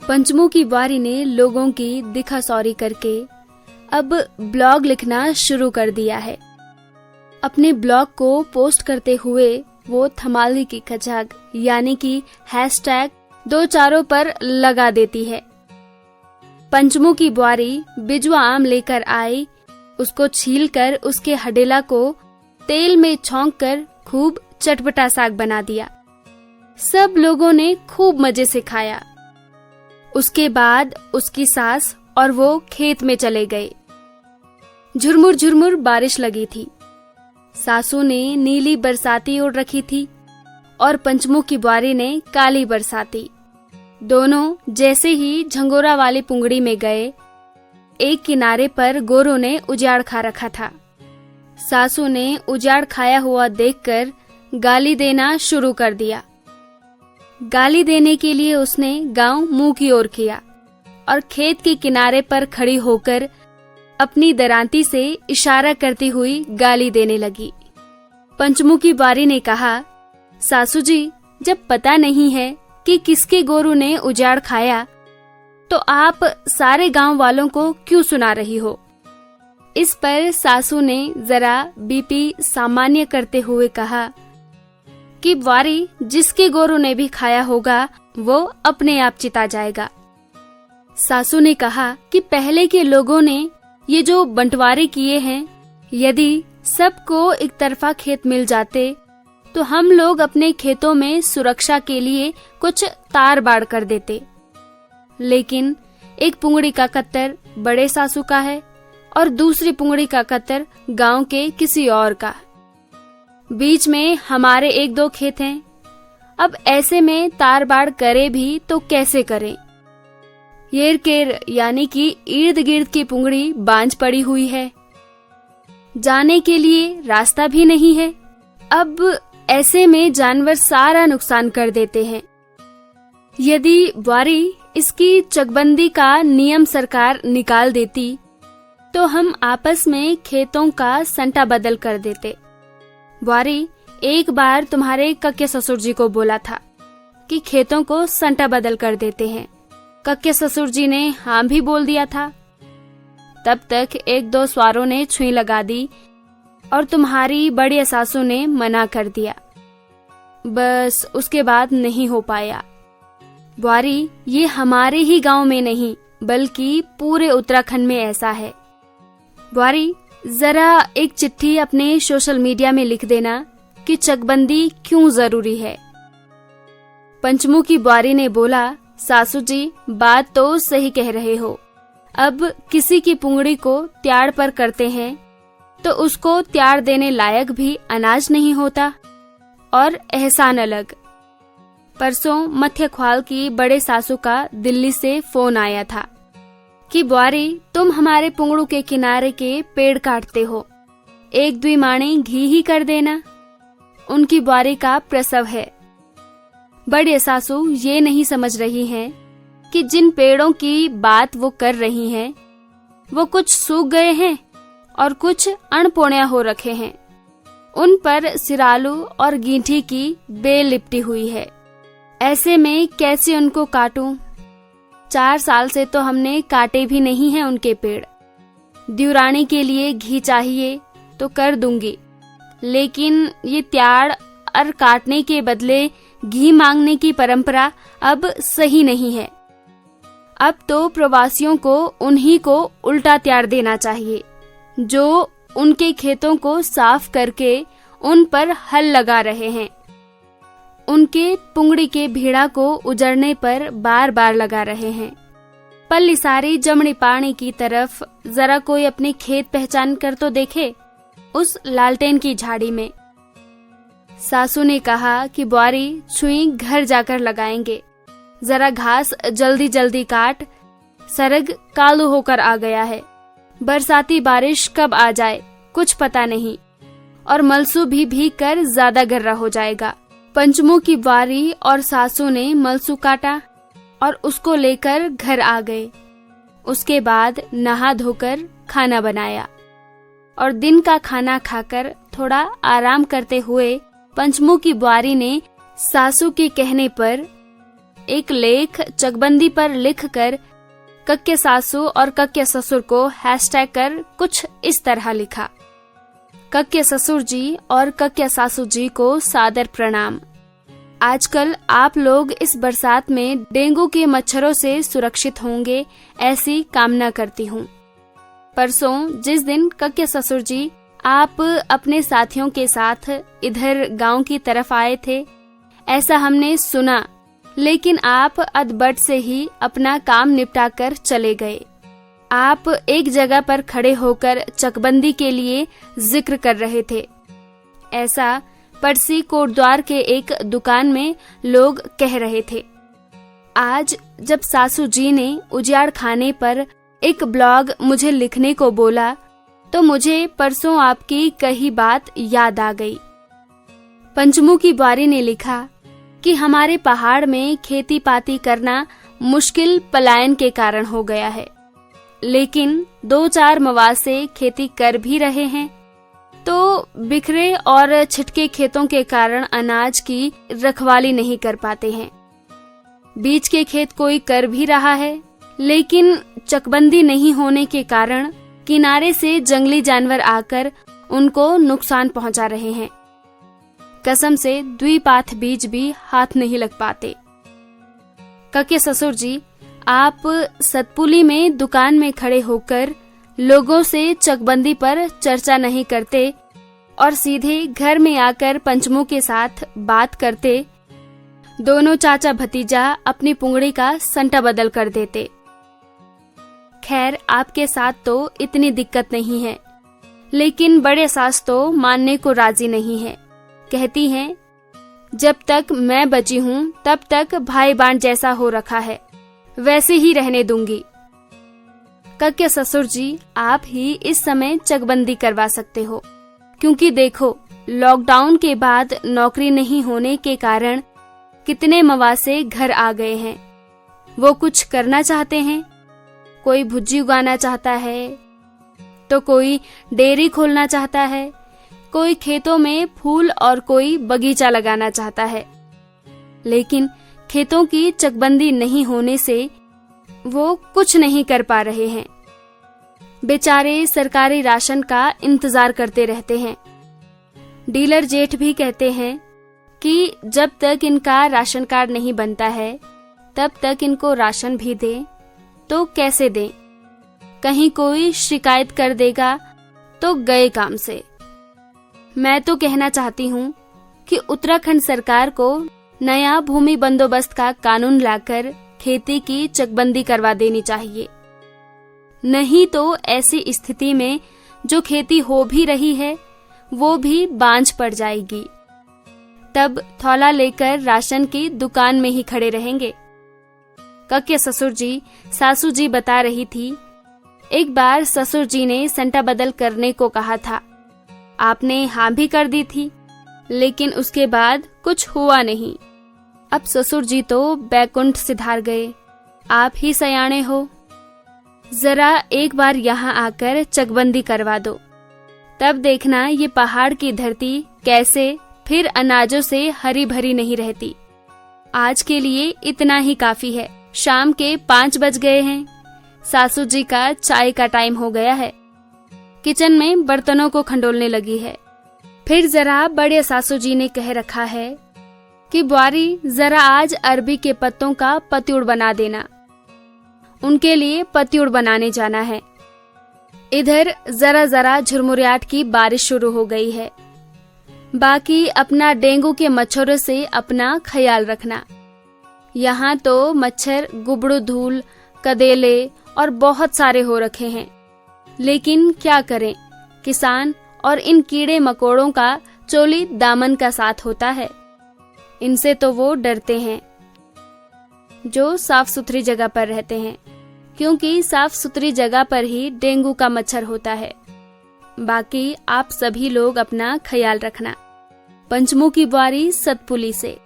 पंचमों की बारी ने लोगों की दिखासौरी करके अब ब्लॉग लिखना शुरू कर दिया है। अपने ब्लॉग को पोस्ट करते हुए वो थमाली की खचाक यानी कि हैशटैग 2 चारों पर लगा देती है। पंचमों की बुआरी बिजवा आम लेकर आई, उसको छीलकर उसके हडेला को तेल में छौंककर खूब चटपटा साग बना दिया। सब लोगों ने खूब मजे से खाया। उसके बाद उसकी सास और वो खेत में चले गए। झुरमुर झुरमुर बारिश लगी थी। सासू ने नीली बरसाती ओढ़ रखी थी और पंचमों की बुआरी ने काली बरसाती। दोनों जैसे ही झंगोरा वाली पुंगड़ी में गए, एक किनारे पर गोरों ने उजाड़ खा रखा था। सासू ने उजाड़ खाया हुआ देखकर गाली देना शुरू कर दिया। गाली देने के लिए उसने गांव मुंह की ओर किया और खेत के किनारे पर खड़ी होकर अपनी दरांती से इशारा करती हुई गाली देने लगी। पंचमू की बारी ने कहा, सासू जी, जब पता नहीं है कि किसके गोरू ने उजाड़ खाया तो आप सारे गांव वालों को क्यों सुना रही हो। इस पर सासू ने जरा बीपी सामान्य करते हुए कहा कि वारी जिसके गोरू ने भी खाया होगा वो अपने आप चिता जाएगा। सासू ने कहा कि पहले के लोगों ने ये जो बंटवारे किए हैं, यदि सबको एक तरफा खेत मिल जाते तो हम लोग अपने खेतों में सुरक्षा के लिए कुछ तार बाड़ कर देते। लेकिन एक पुंगड़ी का कत्तर बड़े सासू का है और दूसरी पुंगड़ी का कत्तर गांव के किसी और का। बीच में हमारे 1-2 खेत हैं। अब ऐसे में तार बाड़ करे भी तो कैसे करें। येर केर यानी कि इर्द गिर्द की पुंगड़ी बांझ पड़ी हुई है, जाने के लिए रास्ता भी नहीं है। अब ऐसे में जानवर सारा नुकसान कर देते हैं। यदि बुआरी इसकी चकबंदी का नियम सरकार निकाल देती तो हम आपस में खेतों का संटा बदल कर देते। बुआरी एक बार तुम्हारे कक्के ससुर जी को बोला था कि खेतों को संटा बदल कर देते हैं। कक्के ससुर जी ने हाँ भी बोल दिया था। तब तक 1-2 स्वारों ने छुई लगा दी और तुम्हारी बड़ी सासू ने मना कर दिया। बस उसके बाद नहीं हो पाया। बुआरी, ये हमारे ही गांव में नहीं बल्कि पूरे उत्तराखंड में ऐसा है। बुआरी, जरा एक चिट्ठी अपने सोशल मीडिया में लिख देना कि चकबंदी क्यों जरूरी है। पंचमू की बुआरी ने बोला, सासू जी, बात तो सही कह रहे हो। अब किसी की पुंगड़ी को त्याड़ पर करते हैं तो उसको त्याड़ देने लायक भी अनाज नहीं होता और एहसान अलग। परसों मध्य ख्वाल की बड़े सासू का दिल्ली से फोन आया था कि बुआरी, तुम हमारे पुंगड़ू के किनारे के पेड़ काटते हो, 1-2 माणे घी ही कर देना। उनकी बुआरी का प्रसव है। बड़े सासू ये नहीं समझ रही हैं कि जिन पेड़ों की बात वो कर रही हैं वो कुछ सूख गए हैं और कुछ अणपोण्या हो रखे हैं। उन पर सिरालू और गींठी की बेल लिपटी हुई है। ऐसे में कैसे उनको काटूं? 4 साल से तो हमने काटे भी नहीं हैं उनके पेड़। द्युरानी के लिए घी चाहिए तो कर दूंगी, लेकिन ये त्याड़ और काटने के बदले घी मांगने की परंपरा अब सही नहीं है। अब तो प्रवासियों को उन्हीं को उल्टा त्याड़ देना चाहिए जो उनके खेतों को साफ करके उन पर हल लगा रहे हैं। उनके पुंगड़ी के भीड़ा को उजड़ने पर बार बार लगा रहे हैं। पल्ली सारी जमनी पानी की तरफ जरा कोई अपने खेत पहचान कर तो देखे उस लालटेन की झाड़ी में। सासू ने कहा कि बुआरी, छुई घर जाकर लगाएंगे। जरा घास जल्दी जल्दी काट, सरग कालू होकर आ गया है। बरसाती बारिश कब आ जाए कुछ पता नहीं, और मलसू भी भीग कर ज्यादा गर्रा हो जाएगा। पंचमू की बुआरी और सासू ने मलसू काटा और उसको लेकर घर आ गए। उसके बाद नहा धोकर खाना बनाया और दिन का खाना खाकर थोड़ा आराम करते हुए पंचमू की बुआरी ने सासू के कहने पर एक लेख चकबंदी पर लिखकर कक्के सासू और कक्के ससुर को हैशटैग कर कुछ इस तरह लिखा। कक्के ससुर जी और कक्के सासू जी को सादर प्रणाम। आजकल आप लोग इस बरसात में डेंगू के मच्छरों से सुरक्षित होंगे, ऐसी कामना करती हूँ। परसों जिस दिन कक्के ससुर जी आप अपने साथियों के साथ इधर गांव की तरफ आए थे, ऐसा हमने सुना, लेकिन आप अदबट से ही अपना काम निपटा कर चले गए। आप एक जगह पर खड़े होकर चकबंदी के लिए जिक्र कर रहे थे। ऐसा पड़सी कोटद्वार के एक दुकान में लोग कह रहे थे। आज जब सासू जी ने उजियार खाने पर एक ब्लॉग मुझे लिखने को बोला, तो मुझे परसों आपकी कही बात याद आ गई। पंचमू की बारी ने लिखा कि हमारे पहाड़ में खेती पाती करना मुश्किल पलायन के कारण हो गया है, लेकिन 2-4 मवासे खेती कर भी रहे हैं, तो बिखरे और छिटके खेतों के कारण अनाज की रखवाली नहीं कर पाते हैं। बीज के खेत कोई कर भी रहा है, लेकिन चकबंदी नहीं होने के कारण किनारे से जंगली जानवर आकर उनको नुकसान पहुंचा रहे हैं। कसम से द्विपाथ बीज भी हाथ नहीं लग पाते। कक्के ससुर जी, आप सतपुली में दुकान में खड़े होकर लोगों से चकबंदी पर चर्चा नहीं करते और सीधे घर में आकर पंचमू के साथ बात करते, दोनों चाचा भतीजा अपनी पुंगड़ी का संटा बदल कर देते। खैर, आपके साथ तो इतनी दिक्कत नहीं है, लेकिन बड़े सास तो मानने को राजी नहीं है। कहती हैं, जब तक मैं बची हूँ तब तक भाई बांट जैसा हो रखा है, वैसे ही रहने दूंगी। कक्के ससुर जी, आप ही इस समय चकबंदी करवा सकते हो, क्योंकि देखो, लॉकडाउन के बाद नौकरी नहीं होने के कारण कितने मवासे घर आ गए हैं। वो कुछ करना चाहते हैं, कोई भुज्जी उगाना चाहता है, तो कोई डेयरी खोलना चाहता है, कोई खेतों में फूल और कोई बगीचा लगाना चाहता है, लेकिन खेतों की चकबंदी नहीं होने से वो कुछ नहीं कर पा रहे हैं। बेचारे सरकारी राशन का इंतजार करते रहते हैं। डीलर जेठ भी कहते हैं कि जब तक इनका राशन कार्ड नहीं बनता है, तब तक इनको राशन भी दें, तो कैसे दें? कहीं कोई शिकायत कर देगा तो गए काम से। मैं तो कहना चाहती हूँ कि उत्तराखंड सरकार को नया भूमि बंदोबस्त का कानून लाकर खेती की चकबंदी करवा देनी चाहिए। नहीं तो ऐसी स्थिति में जो खेती हो भी रही है वो भी बांझ पड़ जाएगी। तब थौला लेकर राशन की दुकान में ही खड़े रहेंगे। कक्के ससुर जी, सासू जी बता रही थी, एक बार ससुर जी ने संटा बदल करने को कहा था। आपने हाँ भी कर दी थी, लेकिन उसके बाद कुछ हुआ नहीं। अब ससुर जी तो बैकुंठ सिधार गए। आप ही सयाने हो, जरा एक बार यहाँ आकर चकबंदी करवा दो, तब देखना ये पहाड़ की धरती कैसे फिर अनाजों से हरी भरी नहीं रहती। आज के लिए इतना ही काफी है। शाम के 5 बज गए हैं। सासू जी का चाय का टाइम हो गया है। किचन में बर्तनों को खंडोलने लगी है। फिर जरा बड़े सासू जी ने कह रखा है कि बुआरी, जरा आज अरबी के पत्तों का पत्युड़ बना देना। उनके लिए पत्युड़ बनाने जाना है। इधर जरा जरा झुरमुरियाट की बारिश शुरू हो गई है। बाकी अपना डेंगू के मच्छरों से अपना ख्याल रखना। यहाँ तो मच्छर गुबड़ू धूल, कदेले और बहुत सारे हो रखे हैं, लेकिन क्या करें, किसान और इन कीड़े मकोड़ों का चोली दामन का साथ होता है। इनसे तो वो डरते हैं जो साफ सुथरी जगह पर रहते हैं, क्योंकि साफ सुथरी जगह पर ही डेंगू का मच्छर होता है। बाकी आप सभी लोग अपना ख्याल रखना। पंचमू की बारी सतपुली से।